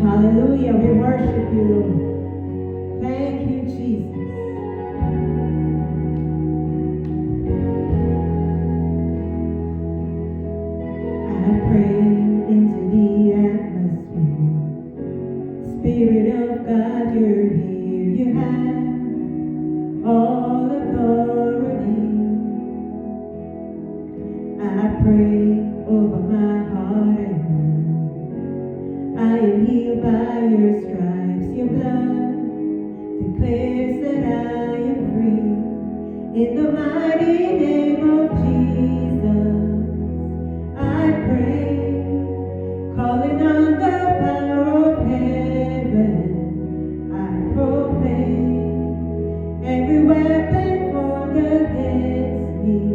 Hallelujah. We worship you, Lord. Thank you, Jesus. I pray into the atmosphere. Spirit of God, you're here. You have all authority. I pray over my heart and mind. I am healed by your stripes. Your blood declares that I am free. In the mighty name of Jesus, I pray, calling on the power of heaven. I proclaim every weapon formed against me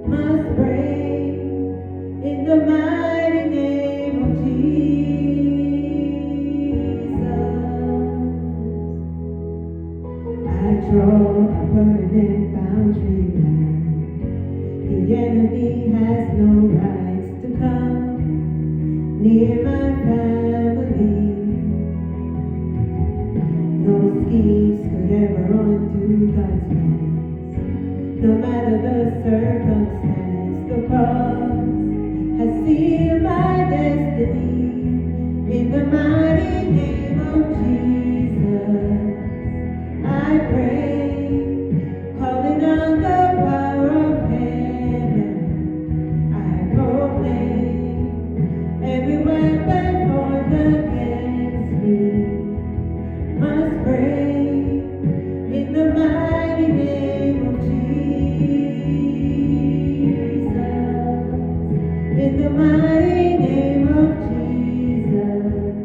must break in the mighty name of Jesus. I draw a permanent boundary line. The enemy has no rights to come near my family. No schemes could ever undo God's plans. No matter the circumstance, the cross has sealed my destiny. In the mighty name of Jesus, I pray, calling on the power of heaven. I proclaim every weapon formed against me must break in the mighty name of Jesus. In the mighty name of Jesus,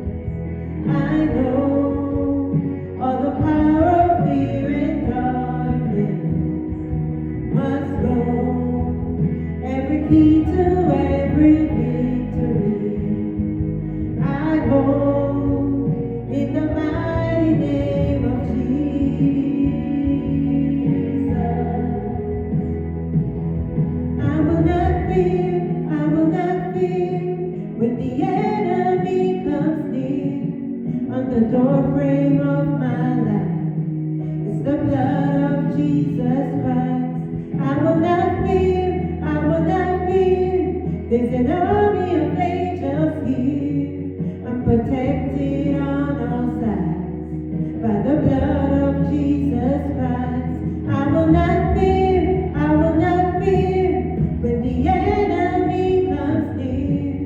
I know all the power of fear and darkness must go. Every key to every victory I hold in the mighty name of Jesus. I will not fear, I will not fear when the enemy comes near. On the doorframe of my life is the blood of Jesus Christ. I will not fear, I will not fear. There's an army of angels here. I'm protected on all sides by the blood of Jesus Christ. I will not fear, I will not fear when the enemy comes near.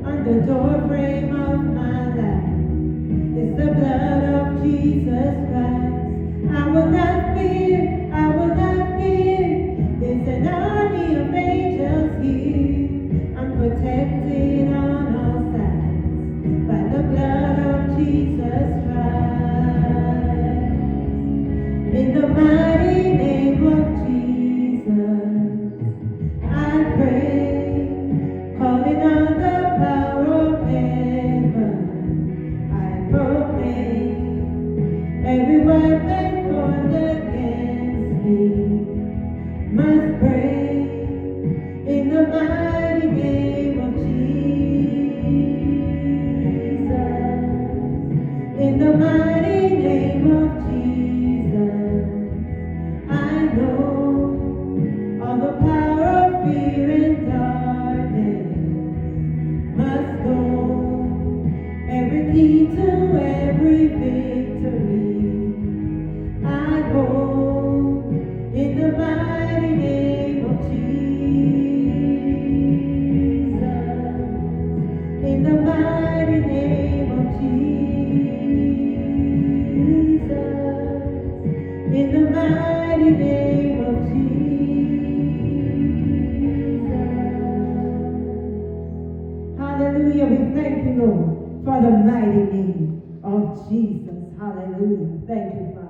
On the doorframe of my life is the blood of Jesus Christ. I will not fear, I will not fear. There's an army of angels here. I'm protected on all sides by the blood of Jesus Christ. In the mighty name of Jesus, I pray, calling on the power of heaven. I proclaim every weapon formed against me must break in the mighty name of Jesus. In the mighty name of Jesus, I know all the power of fear and darkness must go. Every key to every victory I hold in the mighty name of Jesus. In the mighty name of Jesus. In the mighty name of Jesus. Hallelujah. We thank you, Lord, for the mighty name of Jesus. Hallelujah. Thank you, Father.